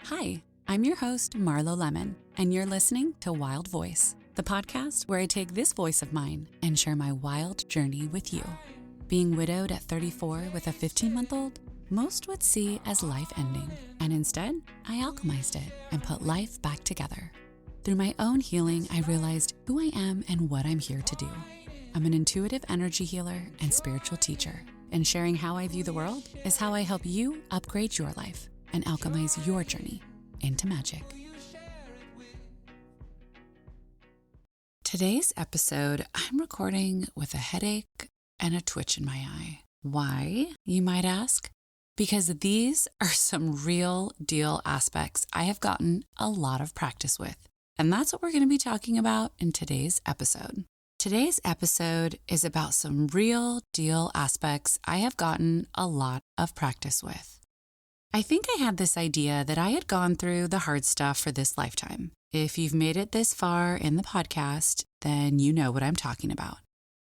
Hi, I'm your host, Marlo Lemon, and you're listening to Wild Voice, the podcast where I take this voice of mine and share my wild journey with you. Being widowed at 34 with a 15-month-old, most would see as life ending, and instead, I alchemized it and put life back together. Through my own healing, I realized who I am and what I'm here to do. I'm an intuitive energy healer and spiritual teacher, and sharing how I view the world is how I help you upgrade your life and alchemize your journey into magic. Today's episode, I'm recording with a headache and a twitch in my eye. Why, you might ask? Because these are some real deal aspects I have gotten a lot of practice with. And that's what we're going to be talking about in today's episode. Today's episode is about some real deal aspects I have gotten a lot of practice with. I think I had this idea that I had gone through the hard stuff for this lifetime. If you've made it this far in the podcast, then you know what I'm talking about.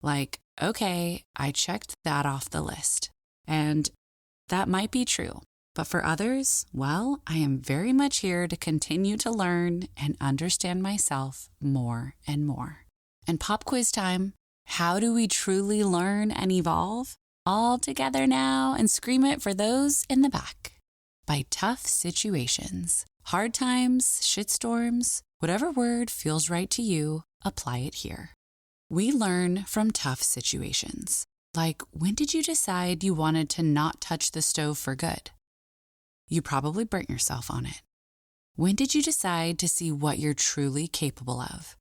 Like, okay, I checked that off the list. And that might be true. But for others, well, I am very much here to continue to learn and understand myself more and more. And pop quiz time. How do we truly learn and evolve? All together now and scream it for those in the back. By tough situations, hard times, shitstorms, whatever word feels right to you, apply it here. We learn from tough situations. Like, when did you decide you wanted to not touch the stove for good? You probably burnt yourself on it. When did you decide to see what you're truly capable of?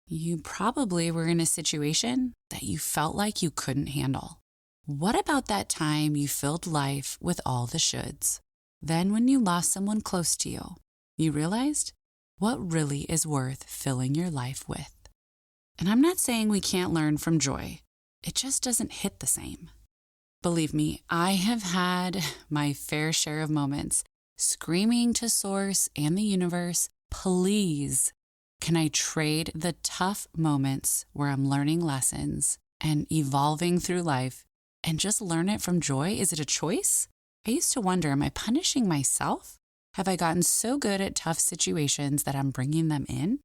You probably were in a situation that you felt like you couldn't handle. What about that time you filled life with all the shoulds? Then when you lost someone close to you, you realized what really is worth filling your life with. And I'm not saying we can't learn from joy. It just doesn't hit the same. Believe me, I have had my fair share of moments screaming to Source and the universe, please, can I trade the tough moments where I'm learning lessons and evolving through life and just learn it from joy? Is it a choice? I used to wonder, am I punishing myself? Have I gotten so good at tough situations that I'm bringing them in?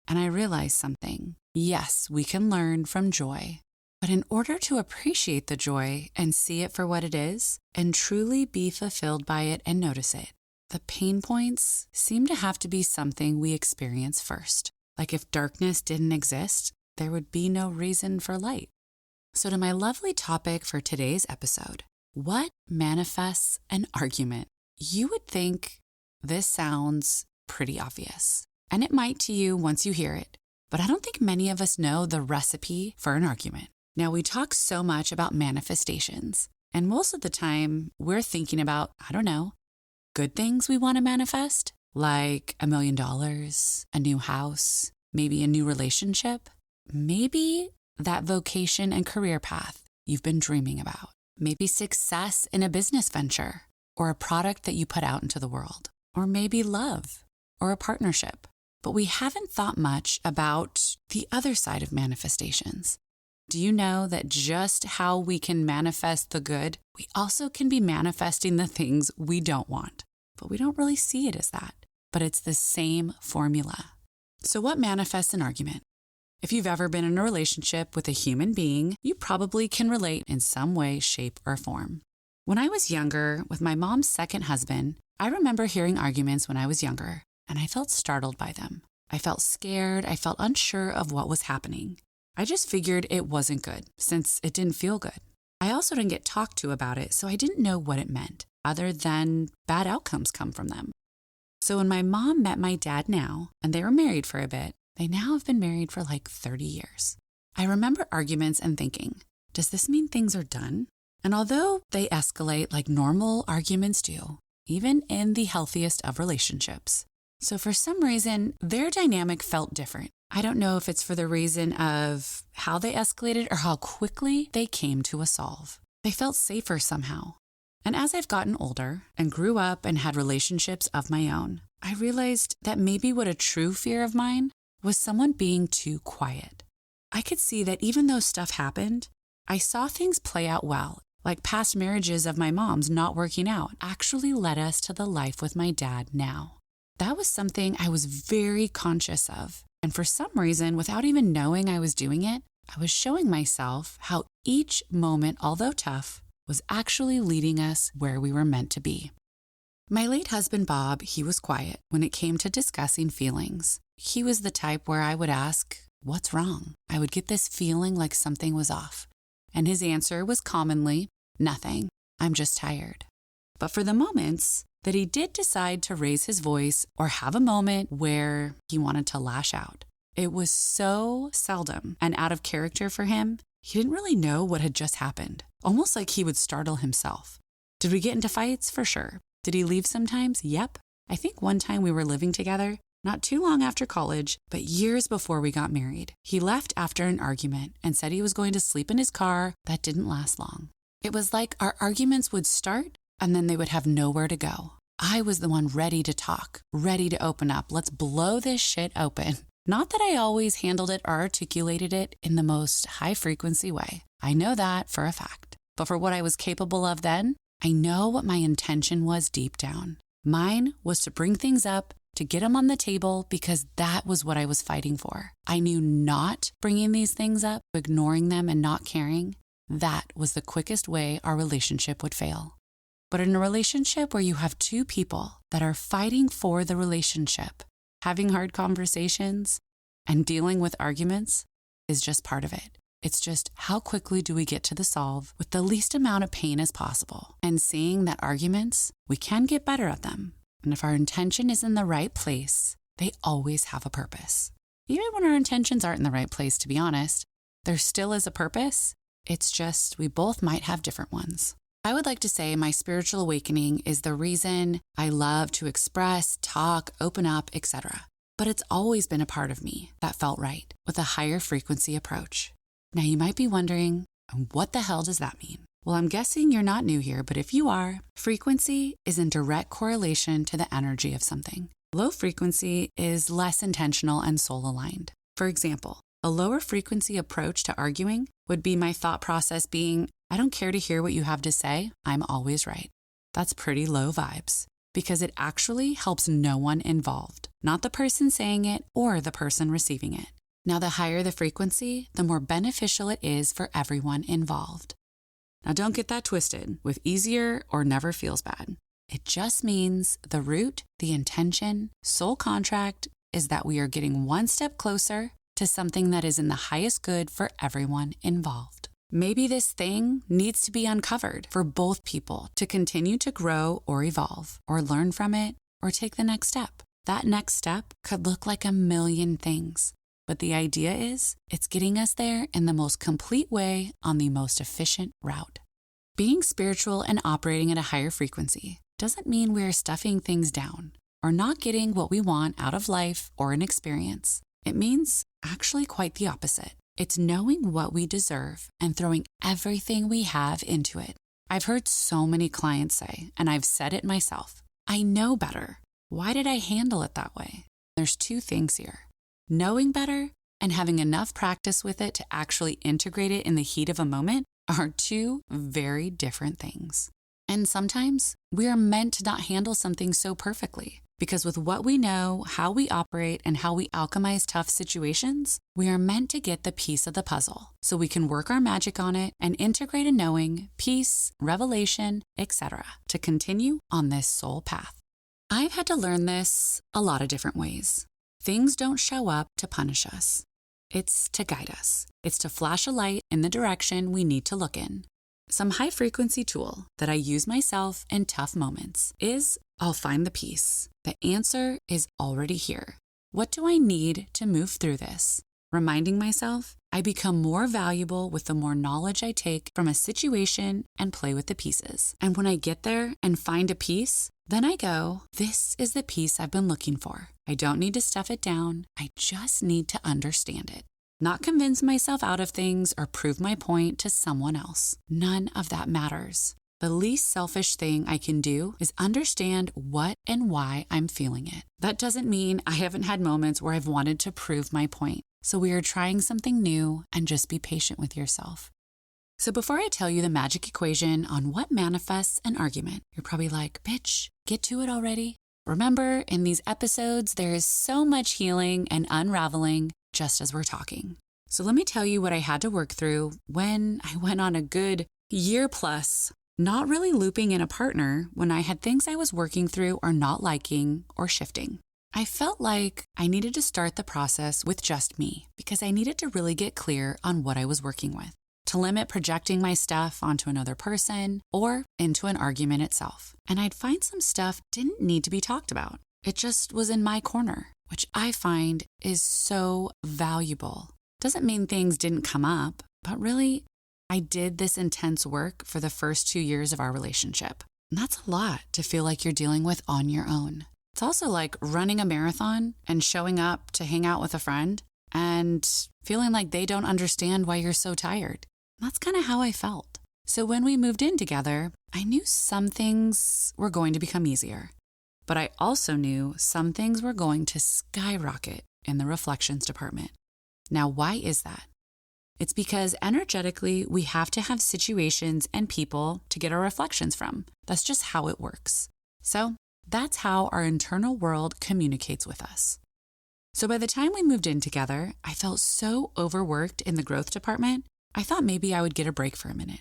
And I realized something. Yes, we can learn from joy. But in order to appreciate the joy and see it for what it is and truly be fulfilled by it and notice it, the pain points seem to have to be something we experience first. Like if darkness didn't exist, there would be no reason for light. So to my lovely topic for today's episode, what manifests an argument? You would think this sounds pretty obvious, and it might to you once you hear it, but I don't think many of us know the recipe for an argument. Now, we talk so much about manifestations, and most of the time we're thinking about, good things we want to manifest, like $1 million, a new house, maybe a new relationship, maybe that vocation and career path you've been dreaming about. Maybe success in a business venture or a product that you put out into the world, or maybe love or a partnership. But we haven't thought much about the other side of manifestations. Do you know that just how we can manifest the good, we also can be manifesting the things we don't want, but we don't really see it as that. But it's the same formula. So what manifests an argument? If you've ever been in a relationship with a human being, you probably can relate in some way, shape, or form. When I was younger, with my mom's second husband, I remember hearing arguments when I was younger, and I felt startled by them. I felt scared. I felt unsure of what was happening. I just figured it wasn't good, since it didn't feel good. I also didn't get talked to about it, so I didn't know what it meant, other than bad outcomes come from them. So when my mom met my dad now, and they were married for a bit, they now have been married for like 30 years. I remember arguments and thinking, does this mean things are done? And although they escalate like normal arguments do, even in the healthiest of relationships. So for some reason, their dynamic felt different. I don't know if it's for the reason of how they escalated or how quickly they came to a solve. They felt safer somehow. And as I've gotten older and grew up and had relationships of my own, I realized that maybe what a true fear of mine was someone being too quiet. I could see that even though stuff happened, I saw things play out well like past marriages of my mom's not working out, actually led us to the life with my dad now. That was something I was very conscious of. And for some reason, without even knowing I was doing it, I was showing myself how each moment, although tough, was actually leading us where we were meant to be. My late husband, Bob, he was quiet when it came to discussing feelings. He was the type where I would ask, "What's wrong?" I would get this feeling like something was off. And his answer was commonly, "Nothing. I'm just tired." But for the moments that he did decide to raise his voice or have a moment where he wanted to lash out, it was so seldom and out of character for him. He didn't really know what had just happened, almost like he would startle himself. Did we get into fights? For sure. Did he leave sometimes? Yep. I think one time we were living together, not too long after college, but years before we got married. He left after an argument and said he was going to sleep in his car. That didn't last long. It was like our arguments would start and then they would have nowhere to go. I was the one ready to talk, ready to open up. Let's blow this shit open. Not that I always handled it or articulated it in the most high-frequency way. I know that for a fact. But for what I was capable of then, I know what my intention was deep down. Mine was to bring things up, to get them on the table, because that was what I was fighting for. I knew not bringing these things up, ignoring them and not caring, that was the quickest way our relationship would fail. But in a relationship where you have two people that are fighting for the relationship, having hard conversations and dealing with arguments is just part of it. It's just how quickly do we get to the solve with the least amount of pain as possible, and seeing that arguments, we can get better at them. And if our intention is in the right place, they always have a purpose. Even when our intentions aren't in the right place, to be honest, there still is a purpose. It's just we both might have different ones. I would like to say my spiritual awakening is the reason I love to express, talk, open up, etc. But it's always been a part of me that felt right with a higher frequency approach. Now you might be wondering, what the hell does that mean? Well, I'm guessing you're not new here, but if you are, frequency is in direct correlation to the energy of something. Low frequency is less intentional and soul aligned. For example, a lower frequency approach to arguing would be my thought process being, I don't care to hear what you have to say, I'm always right. That's pretty low vibes because it actually helps no one involved, not the person saying it or the person receiving it. Now, the higher the frequency, the more beneficial it is for everyone involved. Now, don't get that twisted with easier or never feels bad. It just means the root, the intention, soul contract is that we are getting one step closer to something that is in the highest good for everyone involved. Maybe this thing needs to be uncovered for both people to continue to grow or evolve, or learn from it, or take the next step. That next step could look like a million things. But the idea is, it's getting us there in the most complete way on the most efficient route. Being spiritual and operating at a higher frequency doesn't mean we're stuffing things down or not getting what we want out of life or an experience. It means actually quite the opposite. It's knowing what we deserve and throwing everything we have into it. I've heard so many clients say, and I've said it myself, I know better. Why did I handle it that way? There's two things here. Knowing better and having enough practice with it to actually integrate it in the heat of a moment are two very different things. And sometimes we are meant to not handle something so perfectly because with what we know, how we operate, and how we alchemize tough situations, we are meant to get the piece of the puzzle so we can work our magic on it and integrate a knowing, peace, revelation, etc. to continue on this soul path. I've had to learn this a lot of different ways. Things don't show up to punish us. It's to guide us. It's to flash a light in the direction we need to look in. Some high-frequency tool that I use myself in tough moments is I'll find the peace. The answer is already here. What do I need to move through this? Reminding myself, I become more valuable with the more knowledge I take from a situation and play with the pieces. And when I get there and find a piece, then I go, this is the piece I've been looking for. I don't need to stuff it down. I just need to understand it. Not convince myself out of things or prove my point to someone else. None of that matters. The least selfish thing I can do is understand what and why I'm feeling it. That doesn't mean I haven't had moments where I've wanted to prove my point. So we are trying something new and just be patient with yourself. So before I tell you the magic equation on what manifests an argument, you're probably like, bitch, get to it already. Remember, in these episodes, there is so much healing and unraveling just as we're talking. So let me tell you what I had to work through when I went on a good year plus, not really looping in a partner when I had things I was working through or not liking or shifting. I felt like I needed to start the process with just me because I needed to really get clear on what I was working with, to limit projecting my stuff onto another person or into an argument itself. And I'd find some stuff didn't need to be talked about. It just was in my corner, which I find is so valuable. Doesn't mean things didn't come up, but really, I did this intense work for the first 2 years of our relationship. And that's a lot to feel like you're dealing with on your own. It's also like running a marathon and showing up to hang out with a friend and feeling like they don't understand why you're so tired. That's kind of how I felt. So when we moved in together, I knew some things were going to become easier. But I also knew some things were going to skyrocket in the reflections department. Now, why is that? It's because energetically, we have to have situations and people to get our reflections from. That's just how it works. So that's how our internal world communicates with us. So by the time we moved in together, I felt so overworked in the growth department, I thought maybe I would get a break for a minute.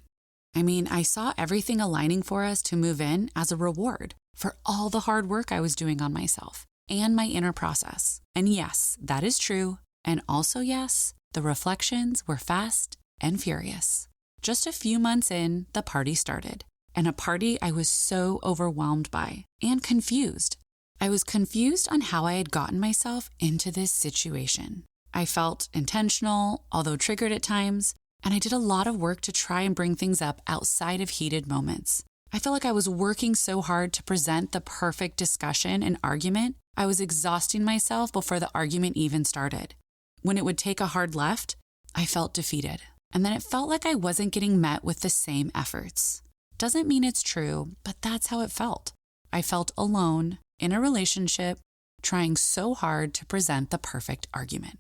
I mean, I saw everything aligning for us to move in as a reward for all the hard work I was doing on myself and my inner process. And yes, that is true. And also, yes, the reflections were fast and furious. Just a few months in, the party started. And a party I was so overwhelmed by and confused. I was confused on how I had gotten myself into this situation. I felt intentional, although triggered at times, and I did a lot of work to try and bring things up outside of heated moments. I felt like I was working so hard to present the perfect discussion and argument, I was exhausting myself before the argument even started. When it would take a hard left, I felt defeated. And then it felt like I wasn't getting met with the same efforts. Doesn't mean it's true, but that's how it felt. I felt alone in a relationship, trying so hard to present the perfect argument.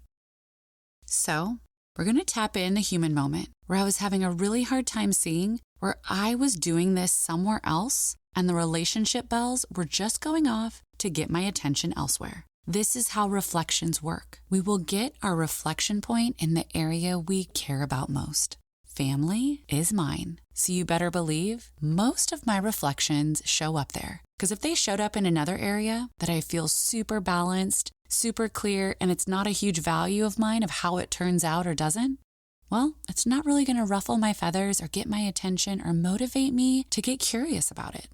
So, we're going to tap in a human moment where I was having a really hard time seeing where I was doing this somewhere else and the relationship bells were just going off to get my attention elsewhere. This is how reflections work. We will get our reflection point in the area we care about most. Family is mine, so you better believe most of my reflections show up there. Because if they showed up in another area that I feel super balanced, super clear, and it's not a huge value of mine of how it turns out or doesn't, well, it's not really going to ruffle my feathers or get my attention or motivate me to get curious about it.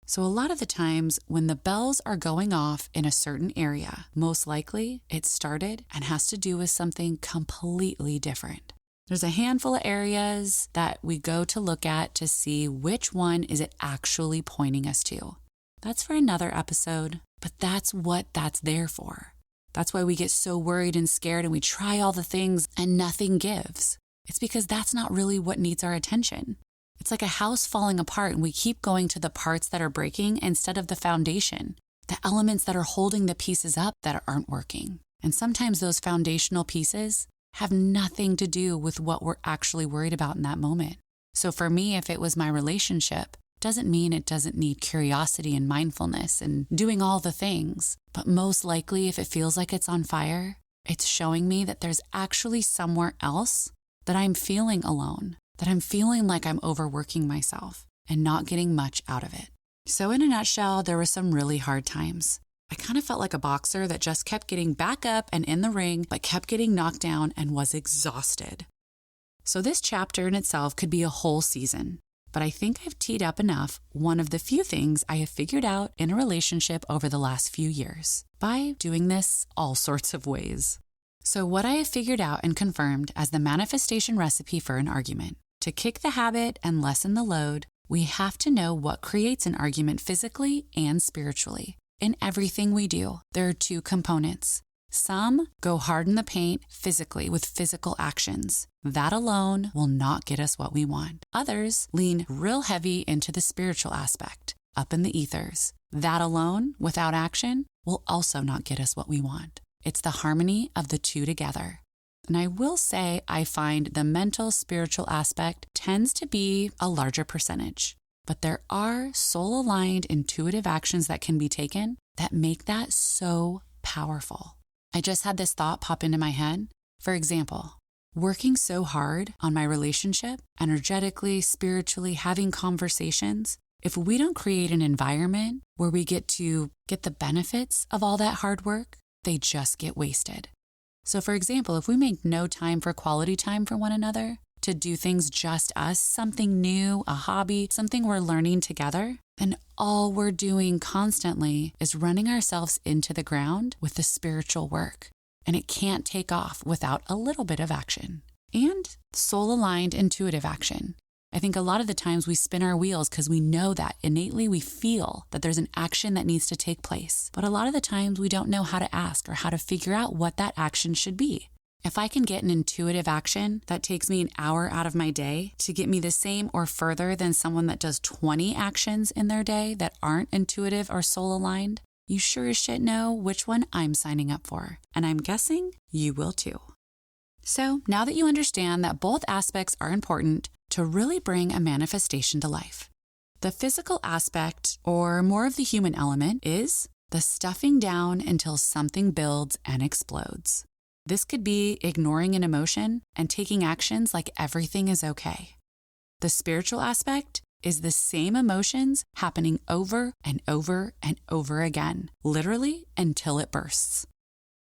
So a lot of the times when the bells are going off in a certain area, most likely it started and has to do with something completely different. There's a handful of areas that we go to look at to see which one is it actually pointing us to. That's for another episode, but that's what that's there for. That's why we get so worried and scared and we try all the things and nothing gives. It's because that's not really what needs our attention. It's like a house falling apart and we keep going to the parts that are breaking instead of the foundation, the elements that are holding the pieces up that aren't working. And sometimes those foundational pieces have nothing to do with what we're actually worried about in that moment. So for me, if it was my relationship, doesn't mean it doesn't need curiosity and mindfulness and doing all the things. But most likely, if it feels like it's on fire, it's showing me that there's actually somewhere else that I'm feeling alone, that I'm feeling like I'm overworking myself and not getting much out of it. So in a nutshell, there were some really hard times. I kind of felt like a boxer that just kept getting back up and in the ring, but kept getting knocked down and was exhausted. So this chapter in itself could be a whole season, but I think I've teed up enough one of the few things I have figured out in a relationship over the last few years by doing this all sorts of ways. So what I have figured out and confirmed as the manifestation recipe for an argument. To kick the habit and lessen the load, we have to know what creates an argument physically and spiritually. In everything we do, there are two components. Some go hard in the paint physically with physical actions. That alone will not get us what we want. Others lean real heavy into the spiritual aspect, up in the ethers. That alone, without action, will also not get us what we want. It's the harmony of the two together. And I will say I find the mental spiritual aspect tends to be a larger percentage. But there are soul-aligned intuitive actions that can be taken that make that so powerful. I just had this thought pop into my head. For example, working so hard on my relationship, energetically, spiritually, having conversations, if we don't create an environment where we get to get the benefits of all that hard work, they just get wasted. So for example, if we make no time for quality time for one another, to do things just us, something new, a hobby, something we're learning together, then all we're doing constantly is running ourselves into the ground with the spiritual work. And it can't take off without a little bit of action. And soul-aligned intuitive action. I think a lot of the times we spin our wheels because we know that innately we feel that there's an action that needs to take place. But a lot of the times we don't know how to ask or how to figure out what that action should be. If I can get an intuitive action that takes me an hour out of my day to get me the same or further than someone that does 20 actions in their day that aren't intuitive or soul-aligned, you sure as shit know which one I'm signing up for. And I'm guessing you will too. So now that you understand that both aspects are important to really bring a manifestation to life, the physical aspect, or more of the human element, is the stuffing down until something builds and explodes. This could be ignoring an emotion and taking actions like everything is okay. The spiritual aspect is the same emotions happening over and over and over again, literally until it bursts.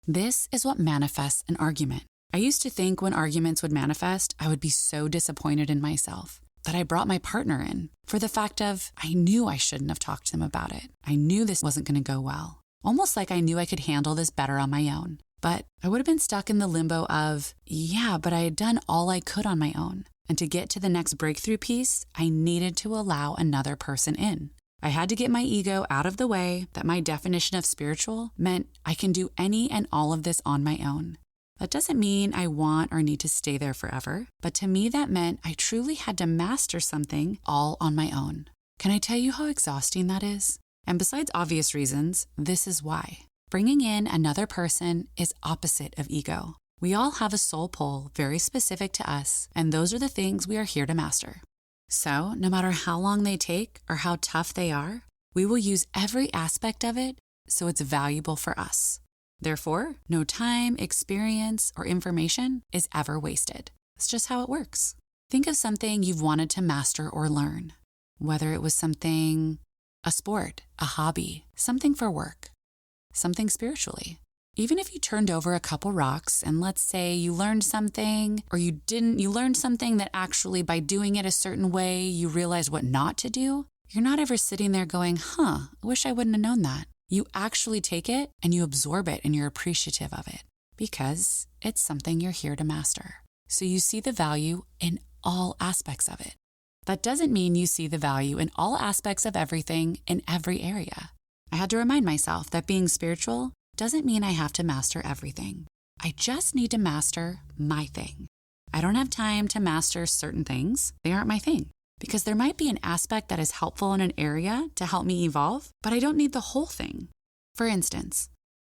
This is what manifests an argument. I used to think when arguments would manifest, I would be so disappointed in myself that I brought my partner in for the fact of I knew I shouldn't have talked to him about it. I knew this wasn't going to go well. Almost like I knew I could handle this better on my own. But I would have been stuck in the limbo of, yeah, but I had done all I could on my own. And to get to the next breakthrough piece, I needed to allow another person in. I had to get my ego out of the way that my definition of spiritual meant I can do any and all of this on my own. That doesn't mean I want or need to stay there forever, but to me that meant I truly had to master something all on my own. Can I tell you how exhausting that is? And besides obvious reasons, this is why. Bringing in another person is opposite of ego. We all have a soul pull very specific to us, and those are the things we are here to master. So, no matter how long they take or how tough they are, we will use every aspect of it so it's valuable for us. Therefore, no time, experience, or information is ever wasted. It's just how it works. Think of something you've wanted to master or learn, whether it was something, a sport, a hobby, something for work, something spiritually. Even if you turned over a couple rocks and let's say you learned something or you learned something that actually by doing it a certain way, you realized what not to do, you're not ever sitting there going, I wish I wouldn't have known that. You actually take it and you absorb it and you're appreciative of it because it's something you're here to master. So you see the value in all aspects of it. That doesn't mean you see the value in all aspects of everything in every area. I had to remind myself that being spiritual doesn't mean I have to master everything. I just need to master my thing. I don't have time to master certain things. They aren't my thing. Because there might be an aspect that is helpful in an area to help me evolve, but I don't need the whole thing. For instance,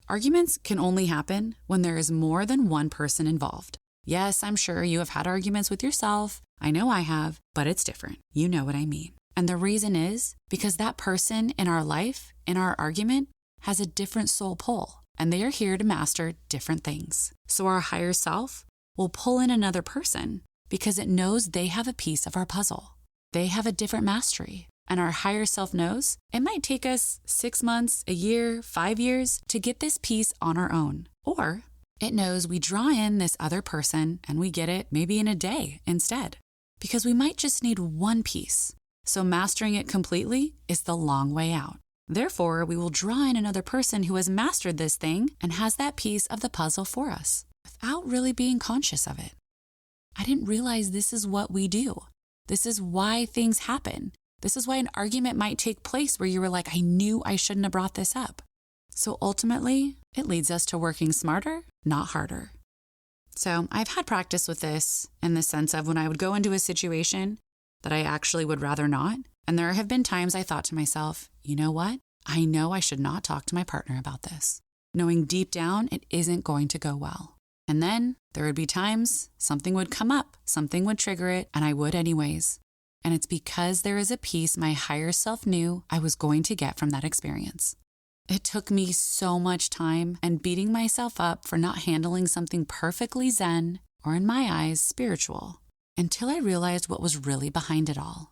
arguments can only happen when there is more than one person involved. Yes, I'm sure you have had arguments with yourself. I know I have, but it's different. You know what I mean. And the reason is because that person in our life, in our argument, has a different soul pull, and they are here to master different things. So our higher self will pull in another person because it knows they have a piece of our puzzle. They have a different mastery, and our higher self knows it might take us 6 months, a year, 5 years to get this piece on our own. Or it knows we draw in this other person and we get it maybe in a day instead, because we might just need one piece. So mastering it completely is the long way out. Therefore, we will draw in another person who has mastered this thing and has that piece of the puzzle for us without really being conscious of it. I didn't realize this is what we do. This is why things happen. This is why an argument might take place where you were like, I knew I shouldn't have brought this up. So ultimately, it leads us to working smarter, not harder. So I've had practice with this in the sense of when I would go into a situation that I actually would rather not. And there have been times I thought to myself, you know what? I know I should not talk to my partner about this, knowing deep down it isn't going to go well. And then there would be times something would come up, something would trigger it, and I would anyways. And it's because there is a piece my higher self knew I was going to get from that experience. It took me so much time and beating myself up for not handling something perfectly zen, or in my eyes, spiritual, until I realized what was really behind it all.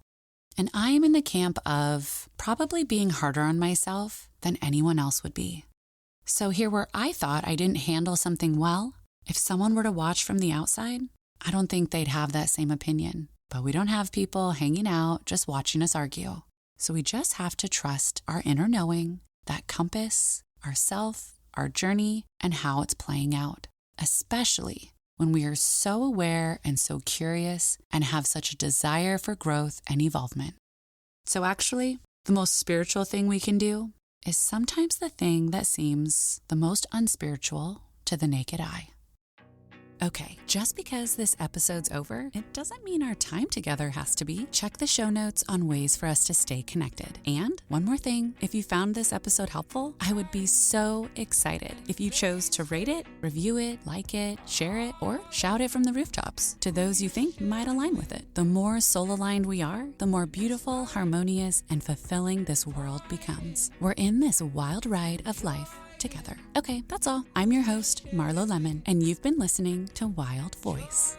And I am in the camp of probably being harder on myself than anyone else would be. So here where I thought I didn't handle something well, if someone were to watch from the outside, I don't think they'd have that same opinion. But we don't have people hanging out just watching us argue. So we just have to trust our inner knowing, that compass, ourself, our journey, and how it's playing out, especially when we are so aware and so curious and have such a desire for growth and evolvement. So actually, the most spiritual thing we can do is sometimes the thing that seems the most unspiritual to the naked eye. Okay, just because this episode's over, it doesn't mean our time together has to be. Check the show notes on ways for us to stay connected. And one more thing, if you found this episode helpful, I would be so excited if you chose to rate it, review it, like it, share it, or shout it from the rooftops to those you think might align with it. The more soul-aligned we are, the more beautiful, harmonious, and fulfilling this world becomes. We're in this wild ride of life together. Okay, that's all. I'm your host, Marlo Lemon, and you've been listening to Wild Voice.